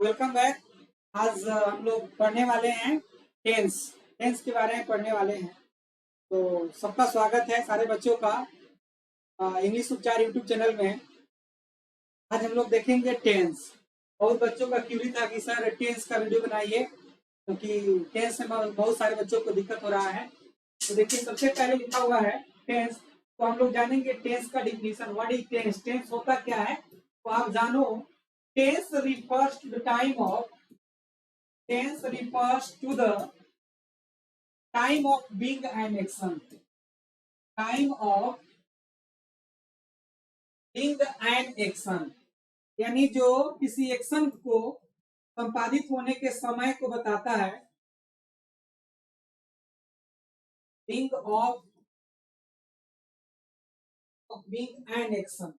Welcome back. आज हम लोग पढ़ने वाले हैं टेंस टेंस के बारे में पढ़ने वाले हैं। तो सबका स्वागत है सारे बच्चों का इंग्लिश उपचार यूट्यूब चैनल में। आज हम लोग देखेंगे टेंस। बहुत बच्चों का क्यूरी था कि सर टेंस का वीडियो बनाइए, क्योंकि टेंस में बहुत सारे बच्चों को दिक्कत हो रहा है। तो देखिए, सबसे पहले लिखा हुआ है टेंस। तो हम लोग जानेंगे टेंस का definition. What is tense? Tense होता क्या है तो आप जानो। Tense refers to the time of Tense refers to the time of being an action. Time of being an action यानी जो किसी एक्शन को संपादित होने के समय को बताता है। being of being an action।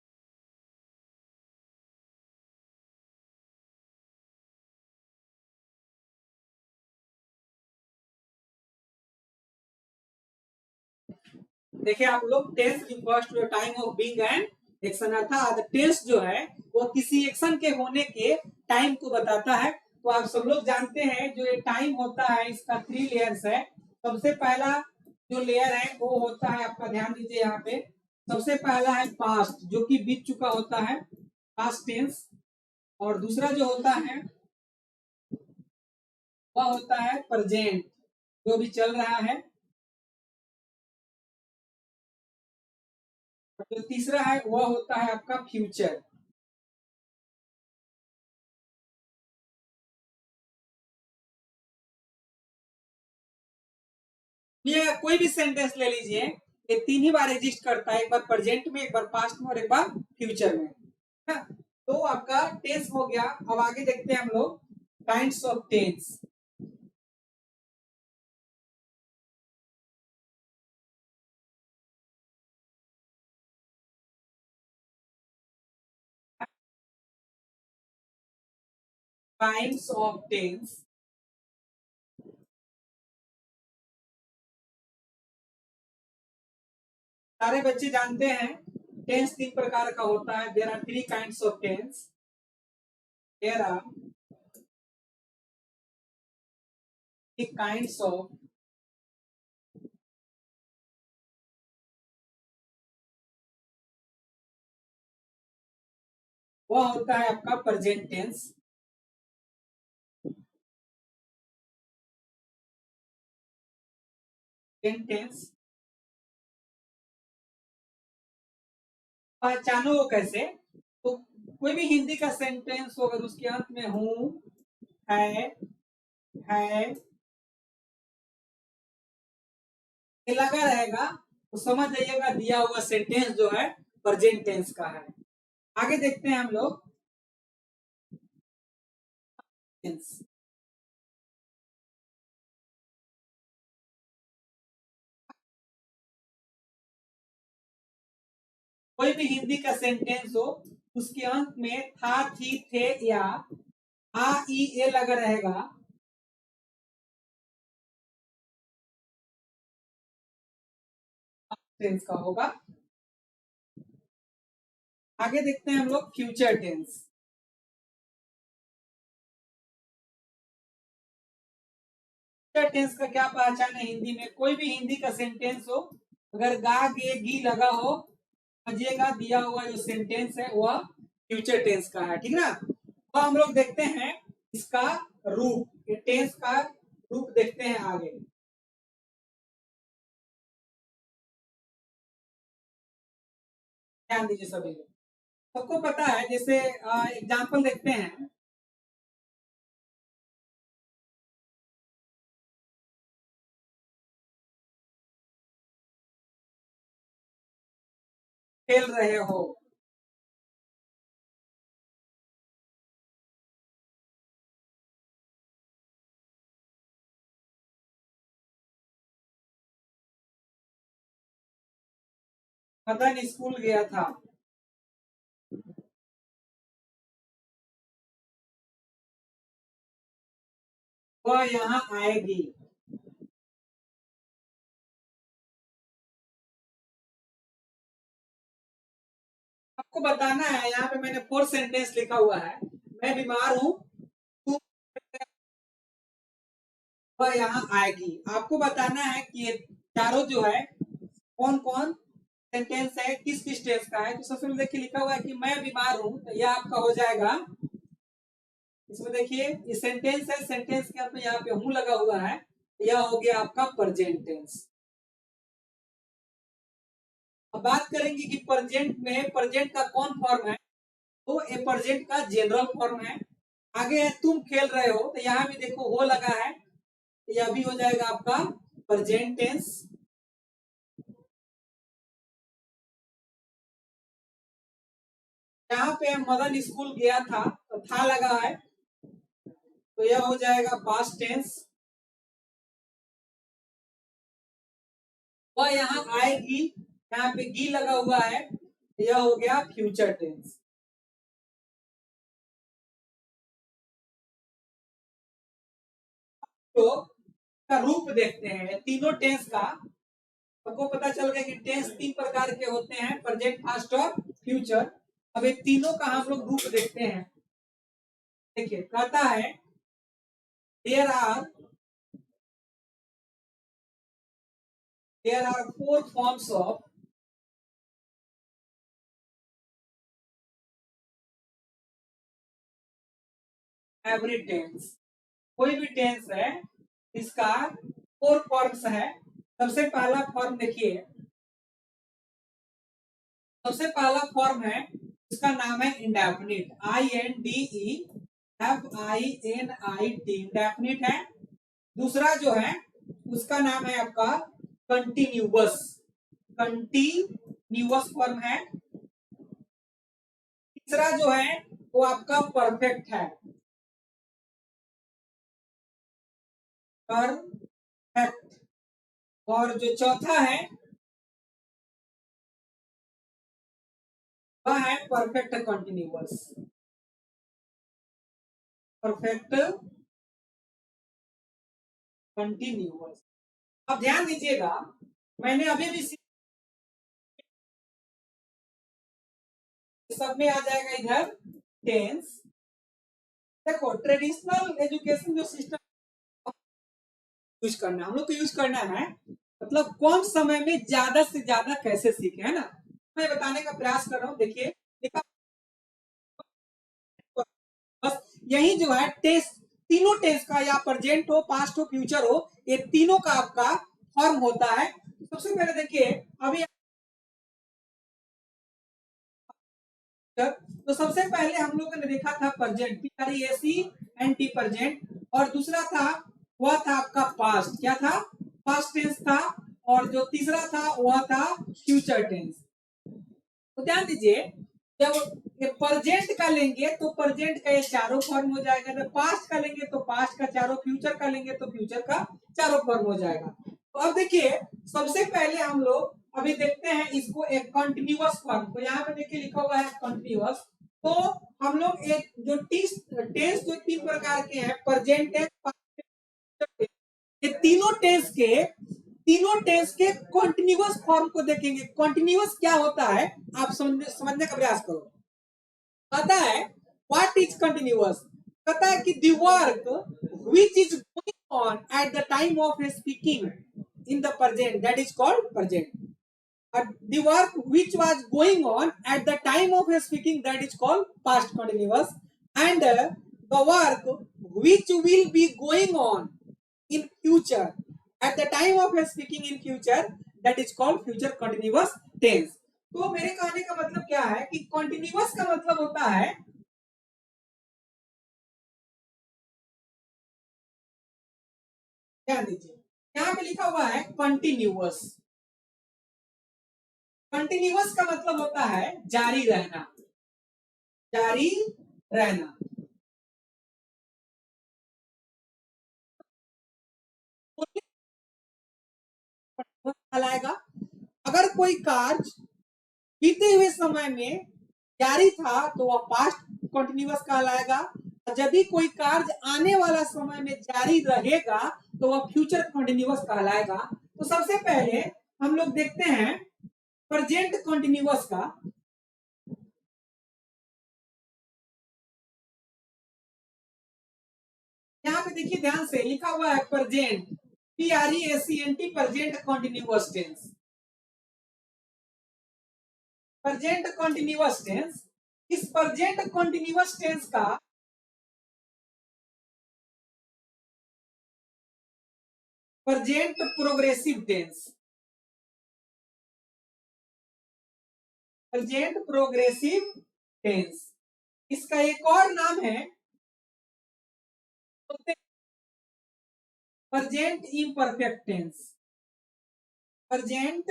देखिए आप लोग, tense refers to the time of being an action, अर्थात टेंस जो है वो किसी एक्शन के होने के टाइम को बताता है। तो आप सब लोग जानते हैं जो ये टाइम होता है इसका 3 लेयर्स है। सबसे पहला जो लेयर है वो होता है, आपका ध्यान दीजिए यहाँ पे। सबसे पहला है पास्ट, जो कि बीत चुका होता है, पास्ट टेंस। और दूसरा जो होता है वह होता है प्रेजेंट, जो भी चल रहा है। और जो तीसरा है वह होता है आपका फ्यूचर। ये कोई भी सेंटेंस ले लीजिए, ये 3 ही बार एग्जिस्ट करता है, एक बार प्रेजेंट में, एक बार पास्ट में और एक बार फ्यूचर में, है ना? तो आपका टेंस हो गया। अब आगे देखते हैं हम लोग kinds of tense. Kinds of tense. सारे बच्चे जानते हैं टेंस 3 प्रकार का होता है। There are 3 kinds of tense. There are 3 kinds of वह होता है आपका प्रेजेंट टेंस, प्रेजेंट टेंस। पहचानो वो कैसे? तो कोई भी हिंदी का सेंटेंस हो, अगर उसके अंत में हूं, है, ये लगा रहेगा तो समझ जाइएगा दिया हुआ सेंटेंस जो है प्रेजेंट टेंस का है। आगे देखते हैं हम लोग टेंस। कोई भी हिंदी का सेंटेंस हो, उसके अंत में था, थी, थे या आ, ई, ए लगा रहेगा, टेंस का होगा। आगे देखते हैं हम लोग फ्यूचर टेंस। फ्यूचर टेंस का क्या पहचान है हिंदी में? कोई भी हिंदी का सेंटेंस हो, अगर गा, गे, गी लगा हो, समझिएगा दिया हुआ जो सेंटेंस है वह फ्यूचर टेंस का है, ठीक ना? तो हम लोग देखते हैं इसका रूप, ये टेंस का रूप देखते हैं आगे। ध्यान दीजिए सभी लोग। सबको पता है, जैसे एग्जाम्पल देखते हैं। खेल रहे हो, मदन स्कूल गया था। वह यहाँ आएगी। आपको बताना है, यहाँ पे मैंने 4 सेंटेंस लिखा हुआ है। मैं बीमार हूँ, वह यहाँ आएगी। आपको बताना है कि ये चारों जो है कौन कौन सेंटेंस है, किस किस टेंस का है। तो सबसे पहले देखिए लिखा हुआ है कि मैं बीमार हूं, तो यह आपका हो जाएगा। इसमें देखिए ये सेंटेंस है, सेंटेंस के अंत में यहाँ पे हूं लगा हुआ है, यह हो गया आपका प्रेजेंट टेंस। अब बात करेंगे कि प्रेजेंट में प्रेजेंट का कौन फॉर्म है, तो ए प्रेजेंट का जनरल फॉर्म है। आगे है तुम खेल रहे हो, तो यहाँ भी देखो हो लगा है, तो यह भी हो जाएगा आपका प्रेजेंट टेंस। यहाँ पे मदन स्कूल गया था, तो था लगा है, तो यह हो जाएगा पास्ट टेंस। वह यहाँ आएगी, यहाँ पे गी लगा हुआ है, यह हो गया फ्यूचर टेंस। तो का रूप देखते हैं तीनों टेंस का। आपको पता चल गया कि टेंस तीन प्रकार के होते हैं, प्रेजेंट, पास्ट और फ्यूचर। अब ये तीनों का हम लोग रूप देखते हैं। देखिए कहता है there are four forms of every tense. कोई भी टेंस है इसका फोर फॉर्म्स है। सबसे पहला फॉर्म देखिए, सबसे पहला फॉर्म है, इसका नाम है इंडेफिनिट, INDEFINIT, इंडेफिनिट है। दूसरा जो है उसका नाम है आपका कंटिन्यूअस, कंटिन्यूअस फॉर्म है। तीसरा जो है वो आपका परफेक्ट है, परफेक्ट। और जो चौथा है वह है परफेक्ट कंटिन्यूअस, परफेक्ट कंटिन्यूअस। अब ध्यान दीजिएगा, मैंने अभी भी सब में आ जाएगा इधर टेंस। देखो ट्रेडिशनल एजुकेशन जो सिस्टम यूज करना हम लोग को यूज करना है, मतलब कम समय में ज्यादा से ज्यादा कैसे सीखे, है ना। मैं बताने का प्रयास कर रहा हूँ। देखिए देखा, बस यही जो है टेस्ट, तीनों टेस्ट का, या प्रेजेंट हो, पास्ट हो, फ्यूचर हो, ये तीनों का आपका फॉर्म होता है। सबसे पहले देखिए अभी, तो सबसे पहले हम लोगों ने देखा था प्रेजेंट, PRESENT प्रेजेंट, और दूसरा था वह था आपका पास्ट, क्या था, पास्ट टेंस था। और जो तीसरा था वह था फ्यूचर टेंस। तो ध्यान दीजिए, जब ये प्रेजेंट का लेंगे तो प्रेजेंट का ये चारों फॉर्म हो जाएगा, जब पास्ट का लेंगे तो पास्ट का चारों, फ्यूचर का लेंगे तो फ्यूचर का चारों फॉर्म हो जाएगा। तो अब देखिए सबसे पहले हम लोग अभी देखते हैं इसको एक कंटिन्यूअस फॉर्म को। यहाँ पे देखिए लिखा हुआ है कंटिन्यूअस। तो हम लोग एक जो टेंस जो तीन प्रकार के हैं, प्रेजेंट टेंस, ये तीनों टेंस के कॉन्टिन्यूअस फॉर्म को देखेंगे। कॉन्टिन्यूअस क्या होता है आप समझने का प्रयास करो। कहता है व्हाट इज कंटिन्यूअस, कहता है कि the work which is going on at the time of speaking in the present, that is called present. The work which was going on at the time of speaking, that is called past continuous. And the work which will be going on in future at the time of speaking in future, that is called future continuous tense. तो मेरे कहने का मतलब क्या है कि continuous का मतलब होता है, ध्यान दीजिए यहाँ पे लिखा हुआ है कंटिन्यूअस। कंटिन्यूअस का मतलब होता है जारी रहना, जारी रहना। कहलाएगा अगर कोई कार्य बीते हुए समय में जारी था तो वह पास्ट कंटिन्यूअस कहलाएगा। यदि कोई कार्य आने वाला समय में जारी रहेगा तो वह फ्यूचर कंटिन्यूअस कहलाएगा। तो सबसे पहले हम लोग देखते हैं प्रेजेंट कंटिन्यूअस का। यहाँ पे देखिए ध्यान से लिखा हुआ है present, PRESENT, present continuous tense. Present continuous tense, इस प्रेजेंट कॉन्टिन्यूअस टेंस का present progressive tense, present progressive tense, इसका एक और नाम है present imperfect tense. Present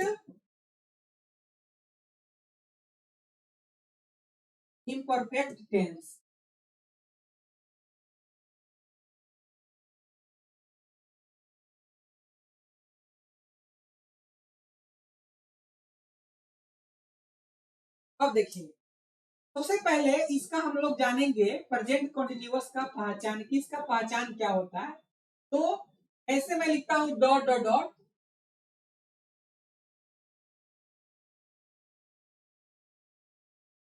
imperfect tense. अब देखिए सबसे पहले इसका हम लोग जानेंगे प्रेजेंट कॉन्टिन्यूअस का पहचान, कि इसका पहचान क्या होता है। तो ऐसे मैं लिखता हूं डॉट डॉट डॉट,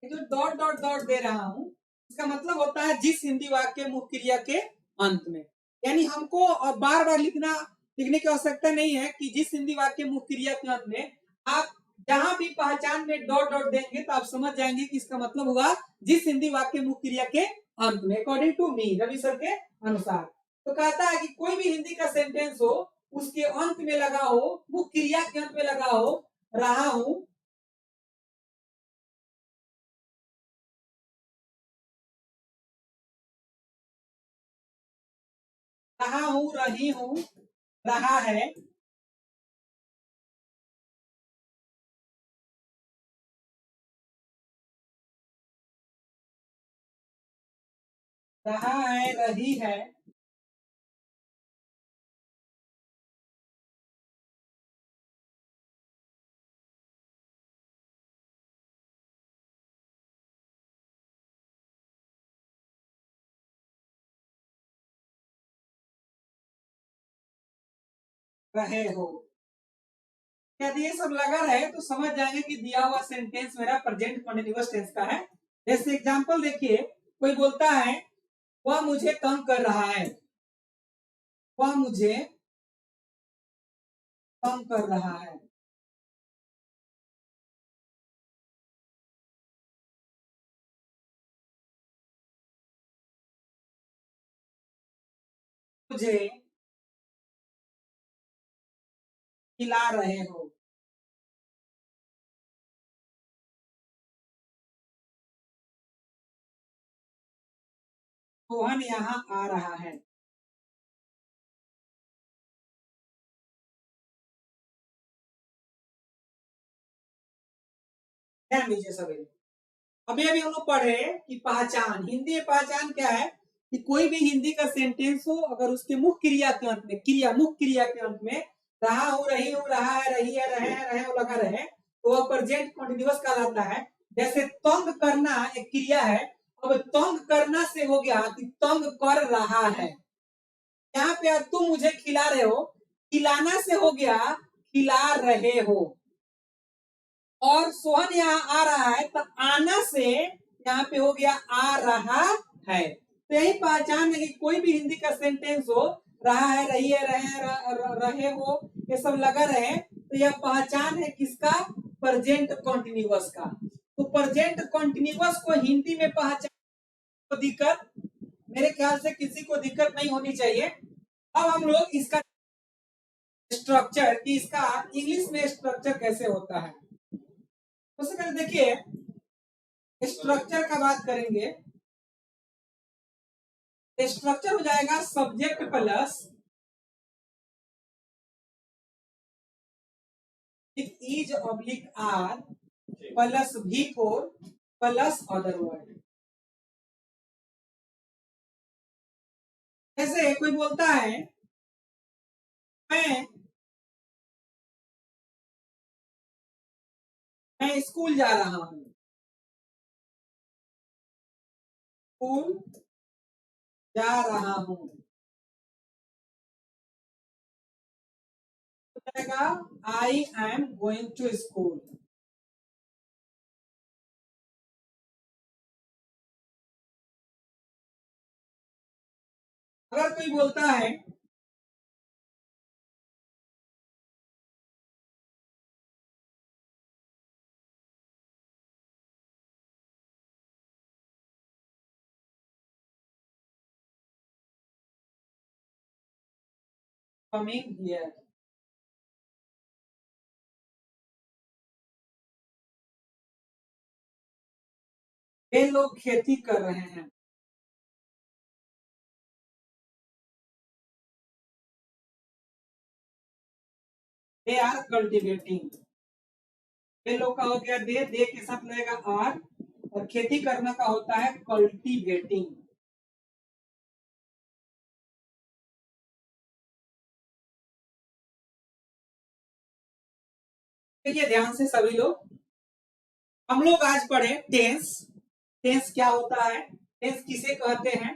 जो डॉट डॉट डॉट दे रहा हूं इसका मतलब होता है जिस हिंदी वाक्य मुख्य क्रिया के अंत में, यानी हमको बार बार लिखने की आवश्यकता नहीं है कि जिस हिंदी वाक्य मुख्य क्रिया के अंत में, आप जहां भी पहचान में डॉट डॉट देंगे तो आप समझ जाएंगे कि इसका मतलब हुआ जिस हिंदी वाक्य मुख्य क्रिया के अंत में, according to me, Ravi sir के अनुसार। तो कहता है कि कोई भी हिंदी का सेंटेंस हो उसके अंत में लगा हो, मुख्य क्रिया के अंत में लगा हो, रहा हूं, रहा हूं, रही हूं, रहा है, रहा है, रही है, रहे हो। यदि ये सब लगा रहे तो समझ जाएंगे कि दिया हुआ सेंटेंस मेरा प्रेजेंट कंटीन्यूअस टेंस का है। जैसे एग्जांपल देखिए, कोई बोलता है वह मुझे तंग कर रहा है, वह मुझे तंग कर रहा है। मुझे खिला रहे हो। रोहन यहाँ आ रहा है। ध्यान दीजिए सभी। अभी अभी हम लोग पढ़े कि पहचान, हिंदी में पहचान क्या है, कि कोई भी हिंदी का सेंटेंस हो अगर उसके मुख्य क्रिया के अंत में, क्रिया मुख्य क्रिया के अंत में रहा हो, रही हो, रहा है, रही है, रहे हो लगा रहे तो वह प्रेजेंट कंटीन्यूअस कहलाता है। जैसे तंग करना एक क्रिया है, अब तंग करना से हो गया कि तंग कर रहा है। यहाँ पे तुम मुझे खिला रहे हो, खिलाना से हो गया खिला रहे हो। और सोहन यहाँ आ रहा है तो आना से यहाँ पे हो गया आ रहा है। तो यही पहचान है कि कोई भी हिंदी का सेंटेंस हो, रहा है, रही है, रहे हो, ये सब लगा रहे तो यह पहचान है किसका, प्रेजेंट कॉन्टिन्यूअस का। तो प्रेजेंट कॉन्टिन्यूअस को हिंदी में पहचान को दिक्कत, मेरे ख्याल से किसी को दिक्कत नहीं होनी चाहिए। अब हम लोग इसका स्ट्रक्चर, कि इसका इंग्लिश में स्ट्रक्चर कैसे होता है, सबसे पहले देखिए स्ट्रक्चर का बात करेंगे। स्ट्रक्चर हो जाएगा subject plus is oblique are plus V4 plus other word. जैसे कोई बोलता है मैं मैं स्कूल जा रहा हूँ, स्कूल जा रहा हूँ, तो जाएगा I am going to school. अगर कोई बोलता है कमिंग हियर, ये लोग खेती कर रहे हैं, दे आर कल्टिवेटिंग। ये लोग का हो गया दे के साथ लगेगा आर, और खेती करना का होता है कल्टीवेटिंग। देखिए ध्यान से सभी लोग, हम लोग आज पढ़े टेंस। टेंस क्या होता है, टेंस किसे कहते हैं।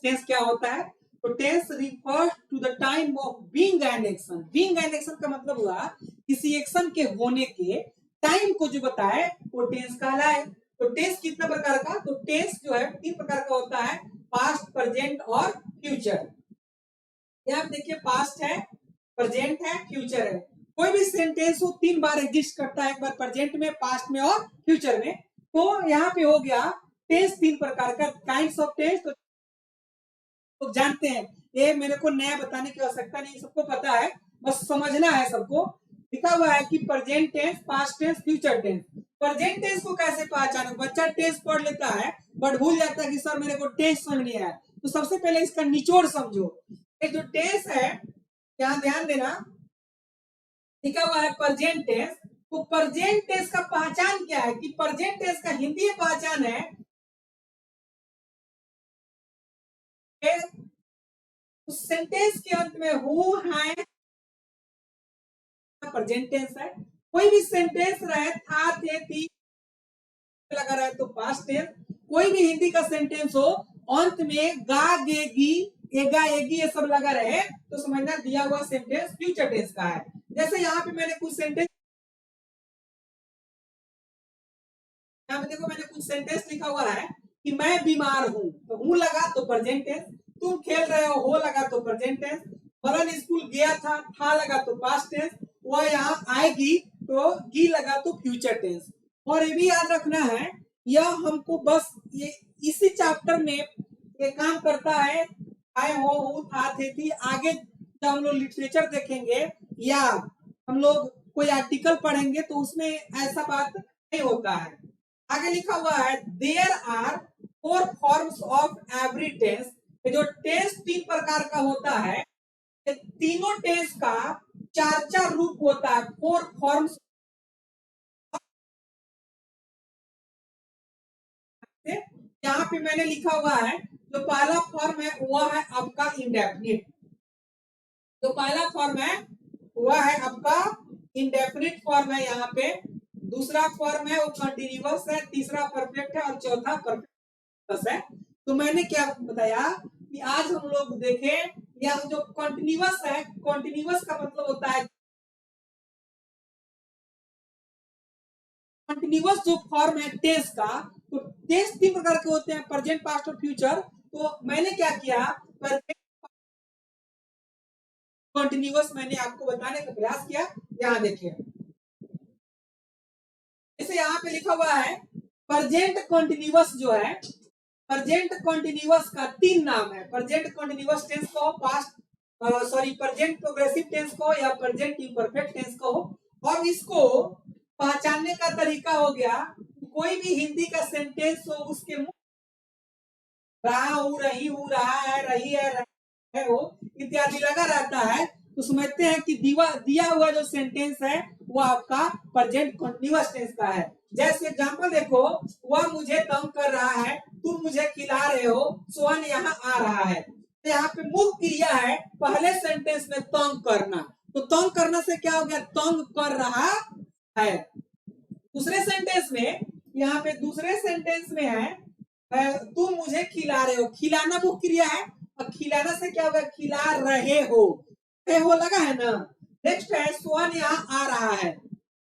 टेंस क्या होता है, तो tense refers to the time of being and action. Being and action का मतलब हुआ किसी एक्शन के होने के टाइम को जो बताए वो टेंस कहलाए। तो टेंस कितने प्रकार का, तो टेंस जो है 3 प्रकार का होता है, पास्ट, प्रेजेंट और फ्यूचर। यहाँ देखिए पास्ट है, प्रेजेंट है, फ्यूचर है। कोई भी सेंटेंस हो 3 बार एग्जिस्ट करता है, एक बार प्रेजेंट में, पास्ट में और फ्यूचर में। तो यहाँ पे हो गया टेंस 3 प्रकार का, काइंड्स ऑफ टेंस। तो जानते हैं, ये मेरे को नया बताने की आवश्यकता नहीं, सबको पता है, बस समझना है सबको। लिखा हुआ है कि present tense, past tense, future tense. Present tense को कैसे पहचानो, बच्चा टेंस पढ़ लेता है बट भूल जाता है कि सर मेरे को टेंस समझ नहीं आया। तो सबसे पहले इसका निचोड़ समझो। ये जो टेंस है, यहाँ ध्यान देना, लिखा हुआ है प्रेजेंट टेंस। तो प्रेजेंट टेंस का पहचान क्या है, कि प्रेजेंट टेंस का हिंदी पहचान है उस सेंटेंस के अंत में हु है, प्रेजेंट टेंस है। कोई भी सेंटेंस रहे था, थे, थी लगा रहा है तो पास्ट टेंस। कोई भी हिंदी का सेंटेंस हो अंत में गा, गे, गी, एगा, एगी ये सब लगा रहे तो समझना दिया हुआ सेंटेंस फ्यूचर टेंस का है। जैसे यहाँ पे मैंने कुछ सेंटेंस, यहाँ पे देखो मैंने कुछ सेंटेंस लिखा हुआ है कि मैं बीमार हूं, तो हूं लगा तो प्रेजेंट टेंस। तुम खेल रहे हो लगा तो प्रेजेंट टेंस। फलन स्कूल गया था लगा तो पास्ट टेंस। वह यहाँ आएगी तो गी लगा तो फ्यूचर टेंस। और ये भी याद रखना है, यह हमको बस ये इसी चैप्टर में ये काम करता है। आए हो, था, थे, थी। आगे जब हम लोग लिटरेचर देखेंगे या हम लोग कोई आर्टिकल पढ़ेंगे तो उसमें ऐसा बात नहीं होता है। आगे लिखा हुआ है there are 4 forms of every tense. ये जो टेंस 3 प्रकार का होता है, ये तीनों टेंस का 4 रूप होता है, 4 फॉर्म्स। यहाँ पे मैंने लिखा हुआ है जो पहला फॉर्म है वह है आपका इंडेफिनिट। जो पहला फॉर्म है वह है आपका इंडेफिनिट फॉर्म है। यहाँ पे दूसरा फॉर्म है वो कंटिन्यूअस है, तीसरा परफेक्ट है और चौथा परफेक्ट है। तो मैंने क्या बताया कि आज हम लोग देखें यह जो कंटिन्यूअस है, कंटिन्यूअस का मतलब होता है कंटिन्यूअस जो फॉर्म है टेंस का। तो टेंस 3 प्रकार के होते हैं, प्रेजेंट, पास्ट और फ्यूचर। तो मैंने क्या किया, कंटिन्यूअस मैंने आपको बताने का प्रयास किया। यहाँ देखिए जैसे यहाँ पे लिखा हुआ है प्रेजेंट कंटिन्यूअस जो है, प्रेजेंट कंटिन्यूअस का 3 नाम है। प्रेजेंट कंटिन्यूअस टेंस को, past sorry present progressive tense को या प्रेजेंट इम्परफेक्ट टेंस को। और इसको पहचानने का तरीका हो गया, कोई भी हिंदी का सेंटेंस हो उसके रहा हूँ, रही हूँ, रहा है, रही है हो इत्यादि लगा रहता है तो समझते हैं कि दिया हुआ जो सेंटेंस है वो आपका प्रेजेंट कंटिन्यूअस टेंस का है। जैसे एग्जांपल देखो, वह मुझे तंग कर रहा है, तुम मुझे खिला रहे हो, सोहन यहाँ आ रहा है। यहाँ पे मुख्य क्रिया है पहले सेंटेंस में तंग करना, तो तंग करना से क्या हो गया, तंग कर रहा है। दूसरे सेंटेंस में, यहाँ पे दूसरे सेंटेंस में है तुम मुझे खिला रहे हो, खिलाना मुख्य क्रिया है और खिलाना से क्या होगा, खिला रहे हो लगा है ना। नेक्स्ट है सोहन यहाँ आ रहा है,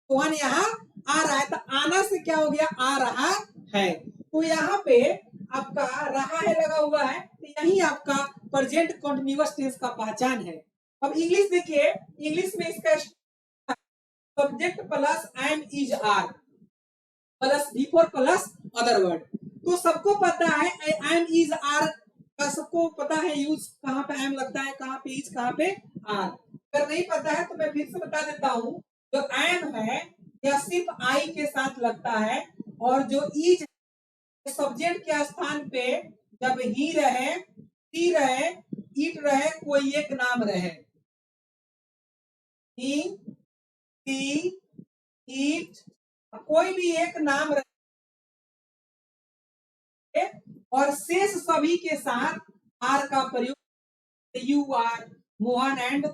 सोहन यहाँ आ रहा है, तो आना से क्या हो गया, आ रहा है। तो यहाँ पे आपका रहा है लगा हुआ है, तो यही आपका प्रेजेंट कंटीन्यूअस टेंस का पहचान है। अब इंग्लिश देखिए, इंग्लिश में इसका subject plus am is are plus before plus other word. तो सबको पता है एम इज आर का, सबको पता है यूज कहाँ पे एम लगता है, कहाँ पे इज, कहाँ पे आर। अगर नहीं पता है तो मैं फिर से बता देता हूँ, जो एम है यह सिर्फ आई के साथ लगता है, और जो इज सब्जेक्ट के स्थान पे जब ही रहे, सी रहे, इट रहे, कोई एक नाम रहे, ही, सी, इट, कोई भी एक नाम रहे और शेष सभी के साथ आर का प्रयोग, you are, Mohan and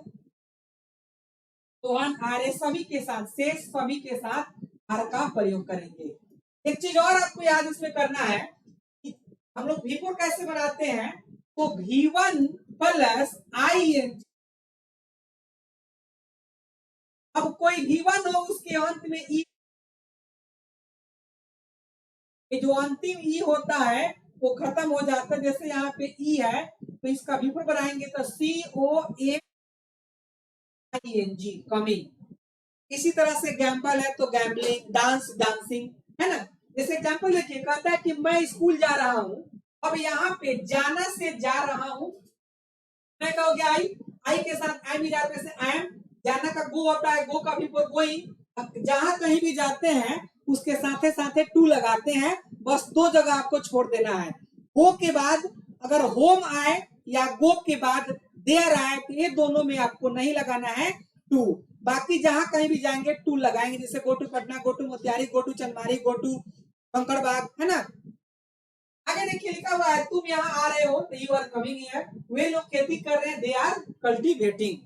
Sohan are, सभी के साथ, शेष सभी के साथ आर का प्रयोग करेंगे। एक चीज और आपको याद इसमें करना है कि हम लोग V4 कैसे बनाते हैं, तो V1 प्लस आई एन, अब कोई V1 हो उसके अंत में ई, जो अंतिम ई होता है वो खत्म हो जाता है। जैसे यहाँ पे ई है तो इसका V4 बनाएंगे तो COAING, कमिंग। इसी तरह से एग्जाम्पल है तो गैम्बलिंग, डांस, डांसिंग, है ना। जैसे एग्जाम्पल देखिए, कहता है कि मैं स्कूल जा रहा हूँ, अब यहाँ पे जाना से जा रहा हूँ, मैं कहोगे आई, आई के साथ आई मिला से आई एम, जाना का गो होता है, गो का भी गोइंग। जहां कहीं भी जाते हैं उसके साथे साथे टू लगाते हैं, बस दो जगह आपको छोड़ देना है। गो के बाद अगर होम आए या गो के बाद देयर आए तो ये दोनों में आपको नहीं लगाना है टू, बाकी जहां कहीं भी जाएंगे टू लगाएंगे। जैसे go to Patna, go to Motihari, go to Chandmari, go to Kankarbagh, है ना। आगे देखिए लिखा हुआ है तुम यहाँ आ रहे हो, तो यू आर कमिंग हियर, वे लोग खेती कर रहे हैं, दे आर कल्टीवेटिंग।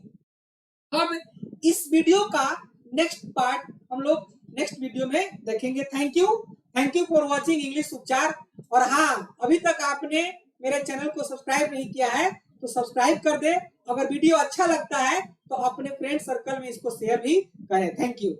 अब इस वीडियो का नेक्स्ट पार्ट हम लोग नेक्स्ट वीडियो में देखेंगे। Thank you for watching English उपचार। और हाँ, अभी तक आपने मेरे चैनल को सब्सक्राइब नहीं किया है तो सब्सक्राइब कर दे। अगर वीडियो अच्छा लगता है तो अपने फ्रेंड सर्कल में इसको शेयर भी करें। Thank you.